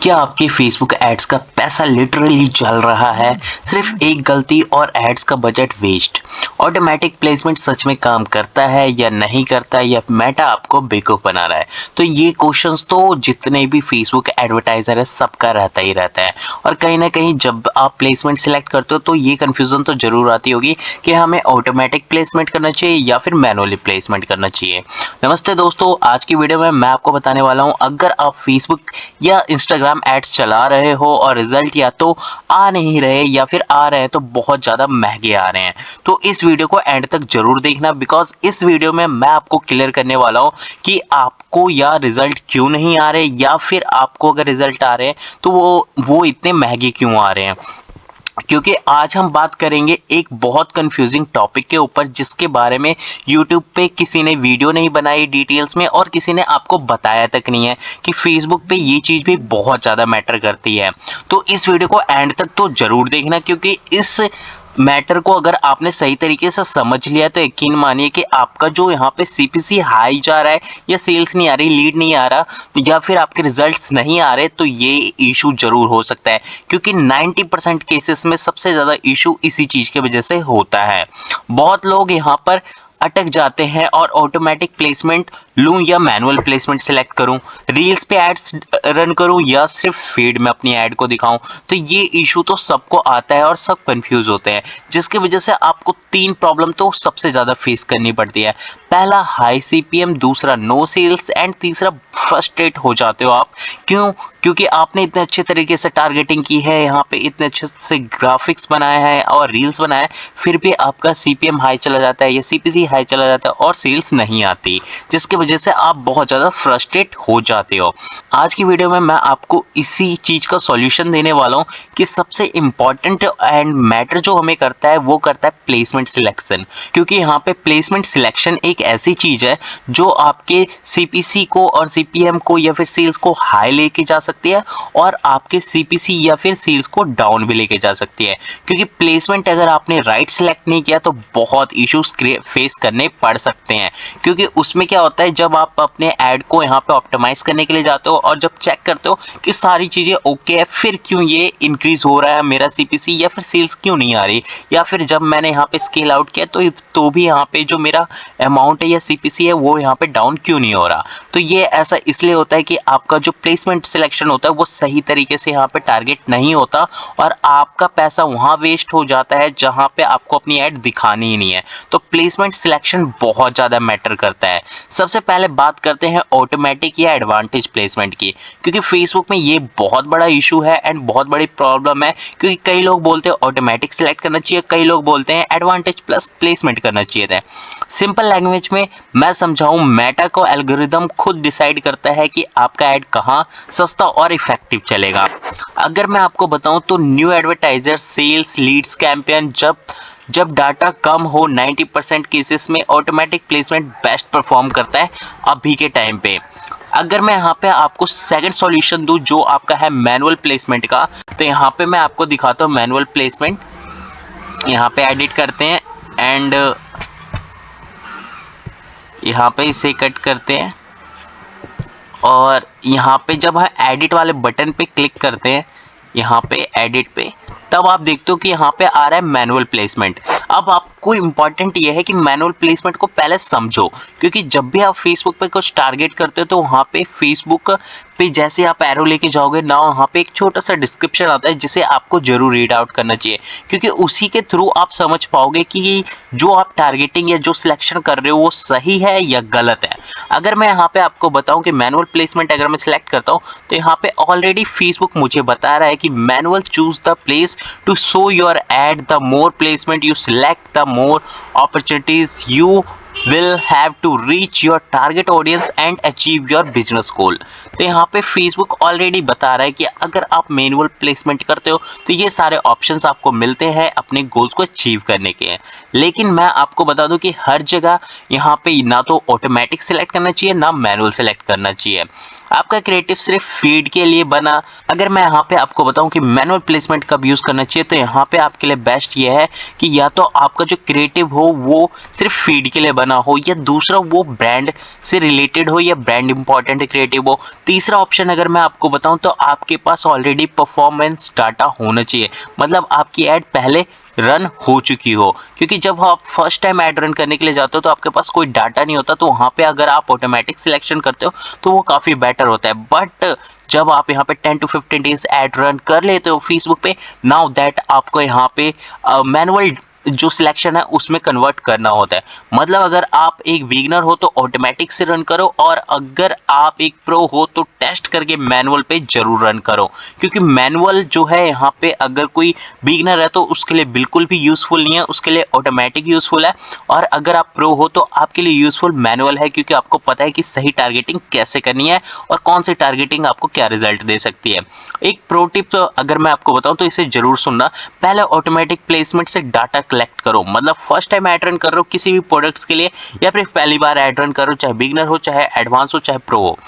क्या आपके Facebook ads का पैसा लिटरली जल रहा है? सिर्फ एक गलती और एड्स का बजट वेस्ट। ऑटोमेटिक प्लेसमेंट सच में काम करता है या नहीं करता, या मेटा आपको बेवकूफ बना रहा है? तो ये क्वेश्चंस तो जितने भी फेसबुक एडवर्टाइजर है सबका रहता ही रहता है। और कहीं ना कहीं जब आप प्लेसमेंट सिलेक्ट करते हो तो ये कन्फ्यूजन तो जरूर आती होगी कि हमें ऑटोमेटिक प्लेसमेंट करना चाहिए या फिर मैनुअली प्लेसमेंट करना चाहिए। नमस्ते दोस्तों, आज की वीडियो में मैं आपको बताने वाला हूँ, अगर आप फेसबुक या इंस्टाग्राम एड्स चला रहे हो और रिजल्ट या तो आ नहीं रहे या फिर आ रहे हैं तो बहुत ज़्यादा महंगे आ रहे हैं, तो इस वीडियो को एंड तक जरूर देखना। बिकॉज इस वीडियो में मैं आपको क्लियर करने वाला हूँ कि आपको या रिजल्ट क्यों नहीं आ रहे, या फिर आपको अगर रिजल्ट आ रहे हैं तो वो इतने महंगे क्यों आ रहे हैं। क्योंकि आज हम बात करेंगे एक बहुत कंफ्यूजिंग टॉपिक के ऊपर, जिसके बारे में यूट्यूब पे किसी ने वीडियो नहीं बनाई डिटेल्स में, और किसी ने आपको बताया तक नहीं है कि फेसबुक पे ये चीज़ भी बहुत ज़्यादा मैटर करती है। तो इस वीडियो को एंड तक तो ज़रूर देखना, क्योंकि इस मैटर को अगर आपने सही तरीके से समझ लिया तो यकीन मानिए कि आपका जो यहाँ पे सीपीसी हाई जा रहा है, या सेल्स नहीं आ रही, लीड नहीं आ रहा, या फिर आपके रिजल्ट्स नहीं आ रहे, तो ये इशू जरूर हो सकता है। क्योंकि 90% केसेस में सबसे ज़्यादा इशू इसी चीज़ की वजह से होता है। बहुत लोग यहाँ पर अटक जाते हैं और ऑटोमेटिक प्लेसमेंट लूं या मैनुअल प्लेसमेंट सेलेक्ट करूं, रील्स पे एड्स रन करूं या सिर्फ फीड में अपनी ऐड को दिखाऊं। तो ये इशू तो सबको आता है और सब कंफ्यूज होते हैं, जिसकी वजह से आपको 3 प्रॉब्लम तो सबसे ज़्यादा फेस करनी पड़ती है। पहला हाई सीपीएम, दूसरा नो सेल्स, एंड तीसरा फ्रस्ट्रेट हो जाते हो आप। क्यों? क्योंकि आपने इतने अच्छे तरीके से टारगेटिंग की है, यहाँ पे इतने अच्छे से ग्राफिक्स बनाए हैं और रील्स बनाए हैं, फिर भी आपका सीपीएम हाई चला जाता है या सीपीसी हाई चला जाता है और सेल्स नहीं आती, जिसकी वजह से आप बहुत ज़्यादा फ्रस्ट्रेट हो जाते हो। आज की वीडियो में मैं आपको इसी चीज़ का सॉल्यूशन देने वाला हूँ कि सबसे इम्पॉर्टेंट एंड मैटर जो हमें करता है वो करता है प्लेसमेंट सिलेक्शन। क्योंकि यहाँ पे प्लेसमेंट सिलेक्शन एक ऐसी चीज़ है जो आपके सीपीसी को और सीपीएम को या फिर सेल्स को हाई लेके जा सकती है, और आपके सीपीसी या फिर सेल्स को डाउन भी लेके जा सकती है। क्योंकि प्लेसमेंट अगर आपने राइट सेलेक्ट नहीं किया तो बहुत इश्यूज फेस करने पड़ सकते हैं। क्योंकि उसमें क्या होता है, जब आप अपने ऐड को यहाँ पे ऑप्टिमाइज करने के लिए जाते हो और जब चेक करते हो कि सारी चीज़ें ओके है, फिर क्यों ये इंक्रीज हो रहा है मेरा सीपीसी, या फिर सेल्स क्यों नहीं आ रही, या फिर जब मैंने यहाँ पे स्केल आउट किया तो भी यहाँ पे जो मेरा अमाउंट है या सीपीसी है वो यहाँ पे डाउन क्यों नहीं हो रहा। तो ये ऐसा इसलिए होता है कि आपका जो प्लेसमेंट सिलेक्शन होता है वो सही तरीके से यहाँ पे टारगेट नहीं होता, और आपका पैसा वहाँ वेस्ट हो जाता है जहाँ पे आपको अपनी ऐड दिखानी ही नहीं है। तो प्लेसमेंट सिलेक्शन बहुत ज़्यादा मैटर करता है। सबसे पहले बात करते हैं ऑटोमेटिक या एडवांटेज प्लेसमेंट की, क्योंकि फेसबुक में ये बहुत बड़ा इशू है एंड बहुत बड़ी प्रॉब्लम है। क्योंकि कई लोग बोलते हैं ऑटोमेटिक सिलेक्ट करना चाहिए, कई लोग बोलते हैं एडवांटेज प्लस प्लेसमेंट करना चाहिए था। सिंपल लैंग्वेज में मैं समझाऊं, मेटा को एल्गोरिदम खुद डिसाइड करता है कि आपका ऐड कहाँ सस्ता और इफेक्टिव चलेगा। अगर मैं आपको बताऊं तो new advertiser, sales, leads campaign, जब जब डाटा कम हो 90% केसेस में ऑटोमेटिक प्लेसमेंट बेस्ट परफॉर्म करता है अभी के टाइम पे। अगर मैं यहाँ पे आपको सेकंड सॉल्यूशन दूं जो आपका है मैनुअल प्लेसमेंट का, तो यहाँ पे मैं आपको दिखाता हूँ मैनुअल प्लेसमेंट। यहाँ पे एडिट करते हैं एंड यहाँ पे इसे कट करते हैं, और यहाँ पे जब हम एडिट वाले बटन पे क्लिक करते हैं, यहाँ पे एडिट पे, तब आप देखते हो कि यहाँ पे आ रहा है मैनुअल प्लेसमेंट। अब आपको इम्पॉर्टेंट ये है कि मैनुअल प्लेसमेंट को पहले समझो, क्योंकि जब भी आप फेसबुक पे कुछ टारगेट करते हो तो वहाँ पे फेसबुक पे जैसे आप एरो लेके जाओगे ना, वहाँ पे एक छोटा सा डिस्क्रिप्शन आता है जिसे आपको जरूर रीड आउट करना चाहिए। क्योंकि उसी के थ्रू आप समझ पाओगे कि जो आप टारगेटिंग या जो सिलेक्शन कर रहे हो वो सही है या गलत है। अगर मैं यहाँ पे आपको बताऊँ कि मैनुअल प्लेसमेंट अगर मैं सिलेक्ट करता हूँ, तो यहाँ पे ऑलरेडी फेसबुक मुझे बता रहा है कि manual choose the place to show your ad. The more placement you select, the more opportunities you will have to reach your target audience and achieve your business goal. तो यहाँ पे Facebook already बता रहा है कि अगर आप manual placement करते हो तो ये सारे ऑप्शंस आपको मिलते हैं अपने गोल्स को अचीव करने के। लेकिन मैं आपको बता दूं कि हर जगह यहाँ पे ना तो ऑटोमेटिक सेलेक्ट करना चाहिए ना मैनुअल सेलेक्ट करना चाहिए। आपका क्रिएटिव सिर्फ फीड के लिए बना। अगर मैं यहाँ पे आपको बताऊं कि मैनुअल प्लेसमेंट कब यूज़ करना चाहिए, तो यहाँ पे आपके लिए बेस्ट ये है कि या तो आपका जो क्रिएटिव हो वो सिर्फ फीड के लिए बना बना हो या दूसरा वो ब्रांड से रिलेटेड हो या ब्रांड इंपॉर्टेंट क्रिएटिव हो। तीसरा ऑप्शन अगर मैं आपको बताऊं तो आपके पास ऑलरेडी परफॉर्मेंस डाटा होना चाहिए, मतलब आपकी ऐड पहले रन हो चुकी हो, क्योंकि जब आप फर्स्ट टाइम ऐड रन करने के लिए जाते हो तो आपके पास कोई डाटा नहीं होता, तो वहाँ पे अगर आप ऑटोमेटिक सिलेक्शन करते हो तो वो काफ़ी बेटर होता है। बट जब आप यहाँ पे 10 to 15 डेज ऐड रन कर लेते हो फेसबुक पे, नाउ दैट आपको यहाँ पे मैनुअल जो सिलेक्शन है उसमें कन्वर्ट करना होता है। मतलब अगर आप एक बिगिनर हो तो ऑटोमेटिक से रन करो, और अगर आप एक प्रो हो तो टेस्ट करके मैनुअल पे जरूर रन करो, क्योंकि मैनुअल जो है यहाँ पे अगर कोई बिगिनर है तो उसके लिए बिल्कुल भी यूजफुल नहीं है, उसके लिए ऑटोमेटिक यूजफुल है। और अगर आप प्रो हो तो आपके लिए यूजफुल मैनुअल है, क्योंकि आपको पता है कि सही टारगेटिंग कैसे करनी है और कौन सी टारगेटिंग आपको क्या रिजल्ट दे सकती है। एक प्रो टिप अगर मैं आपको बताऊं तो इसे जरूर सुनना। पहले ऑटोमेटिक प्लेसमेंट से डाटा कलेक्ट करो, मतलब फर्स्ट टाइम ऐड रन कर रहे हो किसी भी प्रोडक्ट्स के लिए या फिर पहली बार ऐड रन करो, चाहे बिगिनर हो चाहे एडवांस हो चाहे प्रो हो,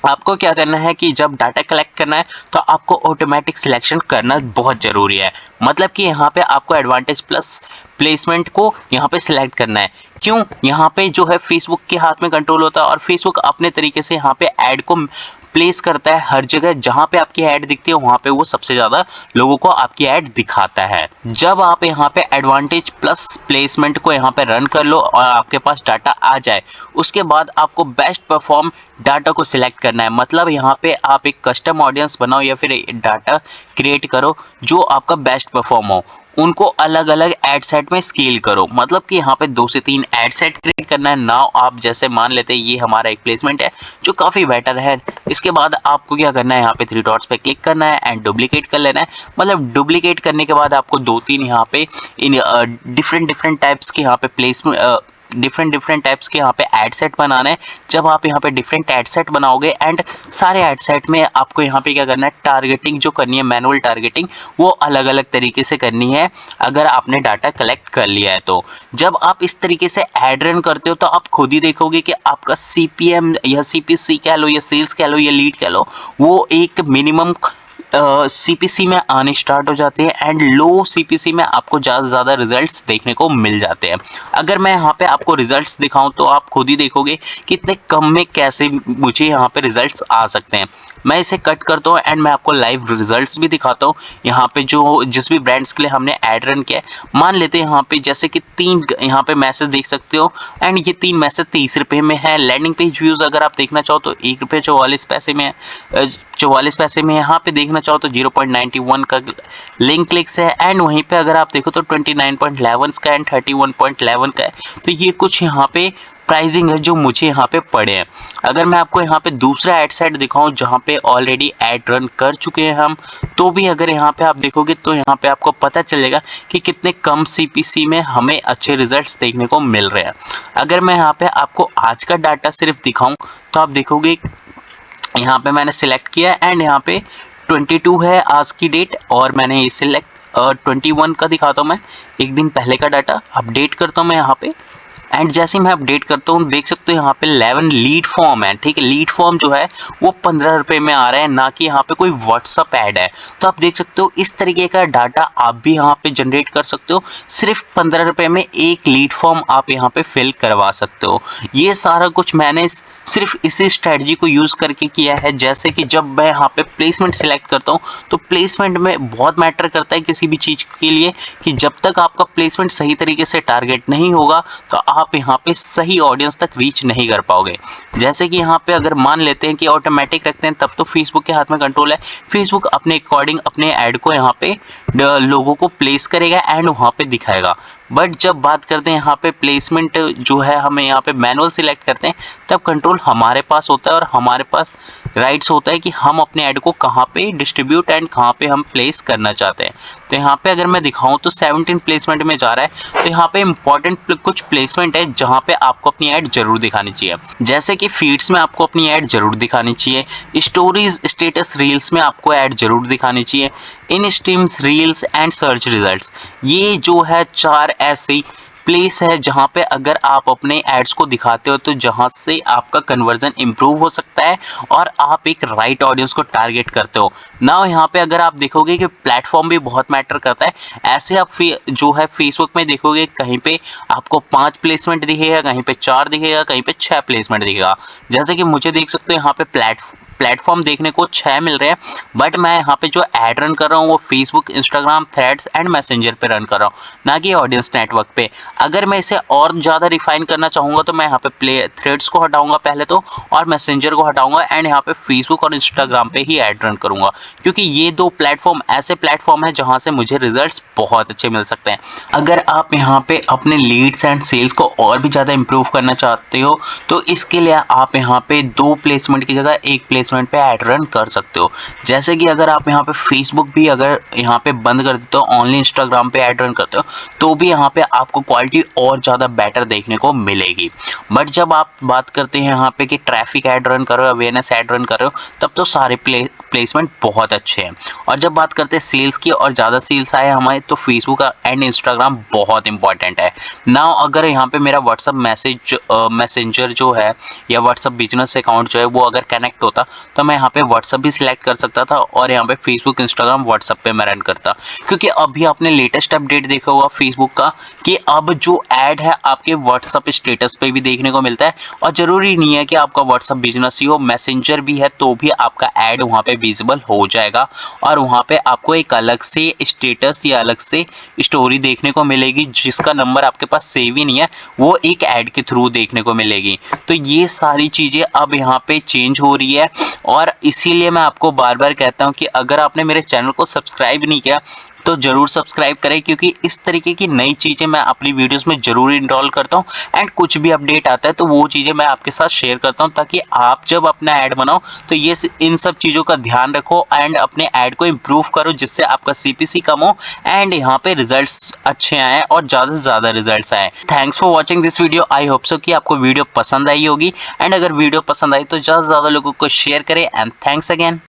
आपको क्या करना है कि जब डाटा कलेक्ट करना है तो आपको ऑटोमेटिक सिलेक्शन करना बहुत ज़रूरी है। मतलब कि यहाँ पे आपको एडवांटेज प्लस प्लेसमेंट को यहाँ पे सिलेक्ट करना है। क्यों? यहाँ पे जो है फेसबुक के हाथ में कंट्रोल होता है और फेसबुक अपने तरीके से यहाँ पे ऐड को प्लेस करता है हर जगह जहाँ पे आपकी ऐड दिखती है, वहाँ पे वो सबसे ज़्यादा लोगों को आपकी ऐड दिखाता है। जब आप यहाँ पे एडवांटेज प्लस प्लेसमेंट को यहाँ पे रन कर लो और आपके पास डाटा आ जाए, उसके बाद आपको बेस्ट परफॉर्म डाटा को सिलेक्ट करना है। मतलब यहाँ पे आप एक कस्टम ऑडियंस बनाओ या फिर डाटा क्रिएट करो जो आपका बेस्ट परफॉर्म हो, उनको अलग अलग एड सेट में स्केल करो। मतलब कि यहाँ पे 2 से 3 एड सेट क्रिएट करना है। नाउ आप जैसे मान लेते हैं ये हमारा एक प्लेसमेंट है जो काफ़ी बेटर है। इसके बाद आपको क्या करना है, यहाँ पे 3 डॉट्स पे क्लिक करना है एंड डुप्लीकेट कर लेना है। मतलब डुप्लीकेट करने के बाद आपको 2-3 यहाँ पे इन डिफरेंट टाइप्स के यहाँ पे प्लेसमेंट डिफरेंट टाइप्स के यहाँ पे एड सेट बनाना है। जब आप यहाँ पे डिफरेंट एड सेट बनाओगे एंड सारे एड सेट में आपको यहाँ पे क्या करना है, टारगेटिंग जो करनी है, मैनुअल टारगेटिंग, वो अलग अलग तरीके से करनी है अगर आपने डाटा कलेक्ट कर लिया है तो। जब आप इस तरीके से एड रन करते हो तो आप खुद ही देखोगे कि आपका CPM या CPC कह लो या सेल्स कह लो या लीड कह लो, वो एक मिनिमम CPC में आने स्टार्ट हो जाते हैं एंड लो CPC में आपको ज़्यादा से ज़्यादा रिजल्ट्स देखने को मिल जाते हैं। अगर मैं यहाँ पे आपको रिजल्ट्स दिखाऊं तो आप खुद ही देखोगे कि इतने कम में कैसे मुझे यहाँ पे रिजल्ट्स आ सकते हैं। मैं इसे कट करता हूँ एंड मैं आपको लाइव रिजल्ट्स भी दिखाता हूँ। यहाँ पे जो जिस भी ब्रांड्स के लिए हमने ऐड रन किया है, मान लेते हैं यहाँ पे जैसे कि 3 यहाँ पे मैसेज देख सकते हो एंड ये 3 मैसेज 30 रुपये में है। लैंडिंग पेज व्यूज़ अगर आप देखना चाहो तो 1 रुपये 44 पैसे में है, 44 पैसे में। यहाँ पे देखना चाहो तो 0.91 का लिंक क्लिक्स है एंड वहीं पे अगर आप देखो तो 29.11 का एंड 31.11 का है। तो ये कुछ यहाँ पे प्राइसिंग है जो मुझे यहाँ पे पड़े हैं। अगर मैं आपको यहाँ पे दूसरा एड सेट दिखाऊं जहाँ पे ऑलरेडी एड रन कर चुके हैं हम, तो भी अगर यहाँ पे आप देखोगे तो यहाँ पे आपको पता चलेगा कि कितने कम CPC में हमें अच्छे रिजल्ट्स देखने को मिल रहे हैं। अगर मैं यहाँ पे आपको आज का डाटा सिर्फ दिखाऊं तो आप देखोगे यहाँ पे मैंने सिलेक्ट किया एंड यहाँ पे 22 है आज की डेट और मैंने ये सिलेक्ट 21 का दिखाता हूँ। मैं एक दिन पहले का डाटा अपडेट करता हूँ मैं यहाँ पे एंड जैसे ही मैं अपडेट करता हूँ देख सकते हो यहाँ पे 11 लीड फॉर्म है। ठीक है, लीड फॉर्म जो है वो 15 रुपये में आ रहा है, ना कि यहाँ पे कोई व्हाट्सअप ऐड है। तो आप देख सकते हो इस तरीके का डाटा आप भी यहाँ पे जनरेट कर सकते हो। सिर्फ 15 रुपये में एक लीड फॉर्म आप यहाँ पे फिल करवा सकते हो। ये सारा कुछ मैंने सिर्फ इसी स्ट्रेटजी को यूज़ करके किया है। जैसे कि जब मैं यहाँ पे प्लेसमेंट सिलेक्ट करता हूँ तो प्लेसमेंट में बहुत मैटर करता है किसी भी चीज़ के लिए कि जब तक आपका प्लेसमेंट सही तरीके से टारगेट नहीं होगा तो आप यहाँ पे सही ऑडियंस तक रीच नहीं कर पाओगे। जैसे कि यहाँ पे अगर मान लेते हैं कि ऑटोमेटिक रखते हैं तब तो फेसबुक के हाथ में कंट्रोल है। फेसबुक अपने अकॉर्डिंग अपने ऐड को यहाँ पे लोगों को प्लेस करेगा एंड वहाँ पे दिखाएगा। बट जब बात करते हैं यहाँ पे प्लेसमेंट जो है हमें यहाँ पे मैनुअल सिलेक्ट करते हैं तब कंट्रोल हमारे पास होता है और हमारे पास राइट्स होता है कि हम अपने ऐड को कहाँ पे डिस्ट्रीब्यूट एंड कहाँ पे हम प्लेस करना चाहते हैं। तो यहाँ पे अगर मैं दिखाऊं तो 17 प्लेसमेंट में जा रहा है। तो यहाँ पे इंपॉर्टेंट कुछ प्लेसमेंट है जहाँ पे आपको अपनी ऐड जरूर दिखानी चाहिए। जैसे कि फीड्स में आपको अपनी ऐड जरूर दिखानी चाहिए, स्टोरीज स्टेटस रील्स में आपको ऐड जरूर दिखानी चाहिए, इन streams reels and search results. ये जो है 4 ऐसी प्लेस है जहाँ पे अगर आप अपने एड्स को दिखाते हो तो जहाँ से आपका कन्वर्जन इम्प्रूव हो सकता है और आप एक राइट ऑडियंस को टारगेट करते हो ना। यहाँ पे अगर आप देखोगे कि प्लेटफॉर्म भी बहुत मैटर करता है। ऐसे आप जो है फेसबुक में देखोगे कहीं पे आपको 5 प्लेसमेंट दिखेगा, कहीं पे 4 दिखेगा, कहीं पे 6 प्लेसमेंट दिखेगा। जैसे कि मुझे देख सकते हो यहाँ पे प्लेटफॉर्म देखने को 6 मिल रहे हैं, बट मैं यहाँ पे जो ऐड रन कर रहा हूँ वो Facebook, Instagram, threads and messenger पे रन कर रहा हूँ, ना कि ऑडियंस नेटवर्क पे। अगर मैं इसे और ज़्यादा रिफाइन करना चाहूँगा तो मैं यहाँ पे थ्रेड्स को हटाऊंगा पहले तो, और मैसेंजर को हटाऊंगा एंड यहाँ पे फेसबुक और इंस्टाग्राम पे ही ऐड रन करूंगा, क्योंकि ये दो प्लेटफॉर्म ऐसे प्लेटफॉर्म है जहाँ से मुझे रिजल्ट्स बहुत अच्छे मिल सकते हैं। अगर आप यहाँ पे अपने लीड्स एंड सेल्स को और भी ज़्यादा इंप्रूव करना चाहते हो तो इसके लिए आप यहाँ पे 2 प्लेसमेंट की जगह 1 प्लेसमेंट पे ऐड रन कर सकते हो। जैसे कि अगर आप यहाँ पे फेसबुक भी अगर यहाँ पे बंद कर देते हो, ओनली इंस्टाग्राम पे ऐड रन करते हो, तो भी यहाँ पे आपको क्वालिटी और ज़्यादा बेटर देखने को मिलेगी। बट जब आप बात करते हैं यहाँ पे कि ट्रैफिक ऐड रन करो, अवेयरनेस ऐड रन कर रहे हो, तब तो सारे प्लेसमेंट बहुत अच्छे हैं। और जब बात करते हैं सेल्स की और ज़्यादा सेल्स आए हमारे, तो फेसबुक एंड इंस्टाग्राम बहुत इंपॉर्टेंट है ना। अगर यहाँ पे मेरा व्हाट्सअप मैसेंजर जो है या व्हाट्सअप बिजनेस अकाउंट जो है वो अगर कनेक्ट होता तो मैं यहाँ पे व्हाट्सअप भी सिलेक्ट कर सकता था और यहाँ पे फेसबुक, इंस्टाग्राम, व्हाट्सअप पे मैं रन करता। क्योंकि अभी आपने लेटेस्ट अपडेट देखा होगा फेसबुक का कि अब जो ऐड है आपके व्हाट्सअप स्टेटस पे भी देखने को मिलता है। और ज़रूरी नहीं है कि आपका व्हाट्सअप बिजनेस ही हो, मैसेंजर भी है तो भी आपका ऐड वहाँ पे विजिबल हो जाएगा और वहाँ पे आपको एक अलग से स्टेटस या अलग से स्टोरी देखने को मिलेगी जिसका नंबर आपके पास सेव ही नहीं है, वो एक ऐड के थ्रू देखने को मिलेगी। तो ये सारी चीज़ें अब यहाँ पे चेंज हो रही है और इसीलिए मैं आपको बार बार कहता हूँ कि अगर आपने मेरे चैनल को सब्सक्राइब नहीं किया तो ज़रूर सब्सक्राइब करें, क्योंकि इस तरीके की नई चीज़ें मैं अपनी वीडियोस में ज़रूर इंस्टॉल करता हूँ एंड कुछ भी अपडेट आता है तो वो चीज़ें मैं आपके साथ शेयर करता हूँ, ताकि आप जब अपना ऐड बनाओ तो ये इन सब चीज़ों का ध्यान रखो एंड अपने ऐड को इम्प्रूव करो, जिससे आपका CPC कम हो एंड यहाँ पे रिजल्ट्स अच्छे आए और ज़्यादा से ज़्यादा रिजल्ट्स आए। Thanks for watching this video. I hope so कि आपको वीडियो पसंद आई होगी एंड अगर वीडियो पसंद आई तो ज़्यादा से ज़्यादा लोगों को शेयर करें एंड थैंक्स अगेन।